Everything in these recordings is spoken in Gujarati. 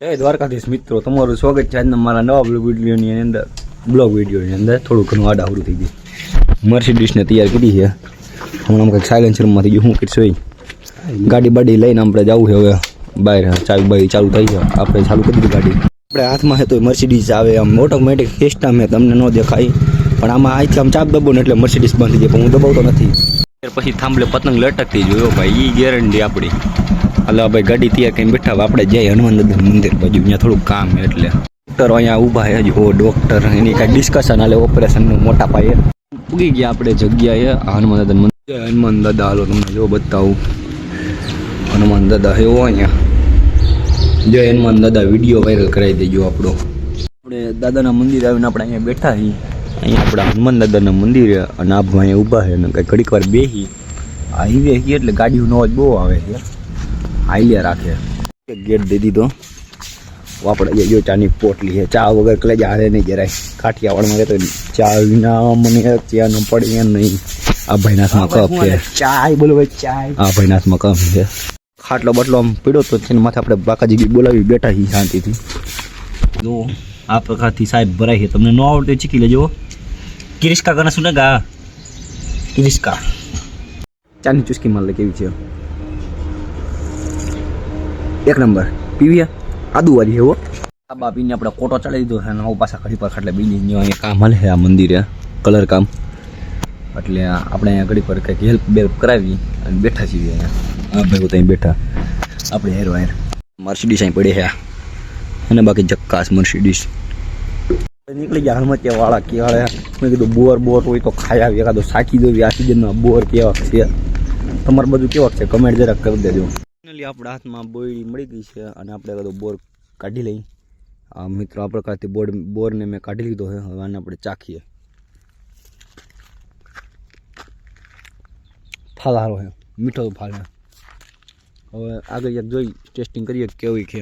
જય દ્વારકાધીશ મિત્રો, તમારું સ્વાગત છે આજના મારા નવા બ્લોગ વિડીયોની અંદર થોડું ઘણું આડાવડું થઈ ગયું. મર્સિડીઝને તૈયાર કરી છે. હમણાં કંઈક સાયલેન્સરમાં થઈ ગયું. શું કરશું? ગાડી બાડી લઈને આપણે જવું છે હવે બહાર. ચાવી બાવી ચાલુ થઈ છે, આપણે ચાલુ કરી દીધી ગાડી. આપણે હાથમાં છે તો મર્સિડીઝ આવે આમ ઓટોમેટિક સિસ્ટમ છે, તમને ન દેખાય પણ આમાં અહીંથી આમ ચાપ દબો ને એટલે મર્સિડીઝ બંધ થઈ જાય, પણ હું દબાવતો નથી. પછી થાંભલે પતંગ લટકતી જોયો ભાઈ, એ ગેરંટી આપણી. હાલો ભાઈ ગાડી તૈયાર કરીને બેઠા. આપણે જઈએ હનુમાન દાદા મંદિર બાજુ, ત્યાં થોડુંક કામ છે એટલે ડૉક્ટર અહીંયા ઊભા છે. હજી હો ડૉક્ટર એની કાંઈ ડિસ્કશન હાલે ઓપરેશનનું મોટા પાયે. પૂગી ગયા આપણે જગ્યાએ હનુમાન દાદા મંદિર. હનુમાન દાદા હાલો તમને જો બતાવું. હનુમાન દાદા એવો અહીંયા જય હનુમાન દાદા વિડીયો વાયરલ કરાવી દેજો આપણો. આપણે દાદાના મંદિર આવીને આપણે અહીંયા બેઠા છીએ. અહીંયા આપણા હનુમાન દાદાના મંદિર અને આ ભાઈ ઊભા છે અને કંઈ ઘડીક વાર બેસી. હાઈવે એટલે ગાડીનો અવાજ બહુ આવે છે. હાઈલિયા રાખે. ગેટ દઈ દીધો. આપણે જો ચાની પોટલી છે. ચા વગર કલેજ હારે નહીં જરાય. કાઠિયાવાડમાં રહેતો ચા વિના મને ચા ન પડે એમ નહીં. આ ભાઈનાથમાં કપ છે. ચા બોલો ભાઈ ચા. આ ભાઈનાથમાં કપ છે. ખાટલો બટલો આમ પીડો તો તેની માથે આપણે બાકાજી બોલાવી બેઠા છીએ શાંતિથી. જો આ પ્રકારથી સાહેબ ભરાય છે. તમને ન આવડતું ચીકી લેજો. કિરિસ્કા કરે શું ને ગા કિરિસ્કા. ચાની ચુસ્કી માલ લે કેવી છે? એક નંબર પીવી આદુવાળી એવો. આ બાપીને આપણે કોટો ચડાવી દીધો છે. નવ પાછા ઘડી પર ખાટલે બીજી અહીંયા કામ હાલે છે. આ મંદિરે કલર કામ એટલે આપણે અહીંયા ઘડી પર કંઈક હેલ્પ બેલ્પ કરાવી અને બેઠા છીએ અહીંયા. હા ભાઈ ત્યાં બેઠા આપણે હેરો હેર મર્સિડીઝ અહીં પડે છે અને બાકી જક્કાસ મર્સિડીઝ. નીકળી ગયા હનુમતિયા વાળા કેવાળે. મેં કીધું બોર હોય તો ખાઈ આવી એકાદો સાકી દેવી. આ સિઝનમાં બોર કેવા છે તમારે બધું કેવા છે કમેન્ટ જરાક કરી દેજો. ફાઇનલી આપણા હાથમાં બોયડી મળી ગઈ છે અને આપણે બધો બોર કાઢી લઈ. આ મિત્રો આ પ્રકારથી બોરને મેં કાઢી લીધો છે. હવે આને આપણે ચાખીએ. ફાલ સારો છે, મીઠો ફાલ છે. હવે આગળ એક જોઈ ટેસ્ટિંગ કરીએ કેવી છે.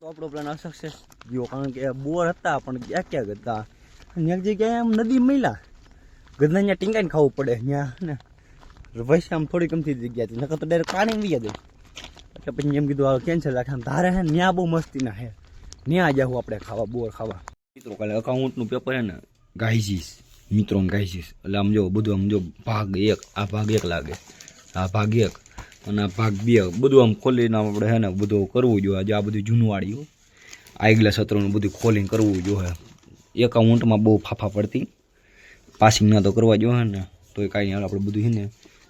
તો આપણો પ્લાન અસક્સેસ ગયો, કારણ કે બોર હતા પણ ક્યાં હતા. એક જગ્યાએ આમ નદી મળ્યા ગધના ત્યાં ટીંગાઈને ખાવું પડે ત્યાં ને પૈસા આમ થોડી કમથી જગ્યાથી નકર તો ડાયરેક્ટ પાણી વી જાય. એટલે પછી એમ કીધું કેન્સલ રાખે. ધારે છે ને ત્યાં બહુ મસ્તીના છે, ત્યાં જાઉં આપણે ખાવા બોર ખાવા. મિત્રો કાલે અકાઉન્ટનું પેપર છે ને ગાઈજીસ મિત્રો ગાઈજીસ એટલે આમ જો બધું આમ જો ભાગ એક, આ ભાગ એક લાગે, આ ભાગ એક અને આ ભાગ બે બધું આમ ખોલીને આપણે છે ને બધું કરવું જોઈએ. આજે આ બધું જૂનું વાળ્યું આગલા સત્રનું બધું ખોલીને કરવું જોઈએ. એકાઉન્ટમાં બહુ ફાફા પડતી પાસિંગ ના તો કરવા જોઈએ ને તો કાંઈ નહીં. આપણે બધું છે ને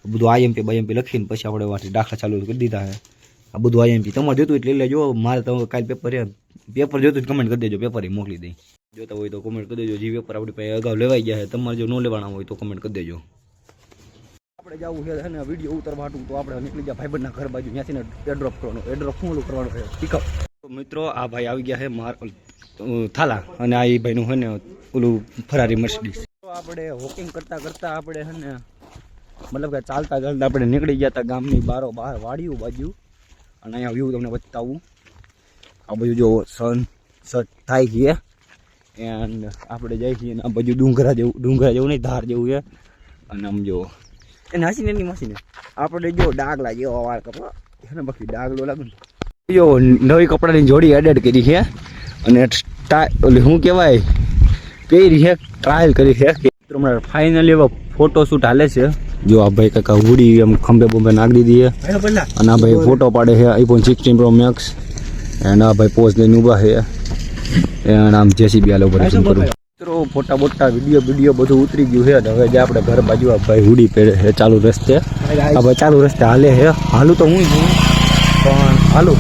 બધું આઈએમપી બાઈએમપી લખીને પછી આપણે વાંચી દાખલા ચાલુ કરી દીધા છે. આ બધું આઈએમપી તમારે જોતું એટલે લેજો. મારે તો કાલે પેપર જોતું જ કમેન્ટ કરી દેજો, પેપર મોકલી દઈ. જોતા હોય તો કમેન્ટ કરી દેજો. જે પેપર આપણી પાસે અગાઉ લેવાઈ ગયા છે તમારે જો ન લેવાના હોય તો કમેન્ટ કરી દેજો. આપણે જવું છે ને વિડીયો ઉતરવાટું તો આપણે નીકળી ગયા ભાઈબંધના ઘર બાજુ. ત્યાંથી એડ્રોપ કરવાનો. એડ્રોપ શું કરવાનું છે પિકઅપ. તો મિત્રો આ ભાઈ આવી ગયા છે થાલા અને આ ભાઈનું છે ને ઓલું ફરારી મર્સિડીઝ. તો આપણે વોકિંગ કરતાં આપણે છે ને મતલબ કે ચાલતા આપણે નીકળી ગયા હતા ગામની બહાર વાડિયું બાજુ. અને અહીંયા વ્યૂ તમને બતાવું. આ બાજુ જો સનસેટ થાય છે એન્ડ આપણે જઈએ છીએ આ બાજુ ડુંગરા જેવું નહીં ધાર જેવું છે. અને આમ જો એને હસીને એની મસીને આપણે જો ડાગલા જેવો વાર કપડા છે ને બાકી ડાગલો લાગે ને. જો નવી કપડાની જોડી એડેડ કરી છે અને ઓલી શું કહેવાય પહેરી છે, ટ્રાયલ કરી છે. ફાઇનલી હવે ફોટોશૂટ હાલે છે. જો આ ભાઈ કાકા હુડી એમ ખંભે બંભે નાખી દીધી છે અને આ ભાઈ ફોટો પાડે છે આઈફોન 16 પ્રો મેક્સ. એન્ડ આ ભાઈ પોઝ લઈને ઊભા છે એન્ડ આમ જેસીબી હાલ ઓપરેશન કરું. મિત્રો ફોટા બોટા વિડીયો બધું ઉતરી ગયું છે. હવે જે આપણે ઘર બાજુ આ ભાઈ હુડી પહેરે છે ચાલુ રસ્તે. આ ભાઈ ચાલુ રસ્તે હાલે છે. હાલું તો હું પણ હાલું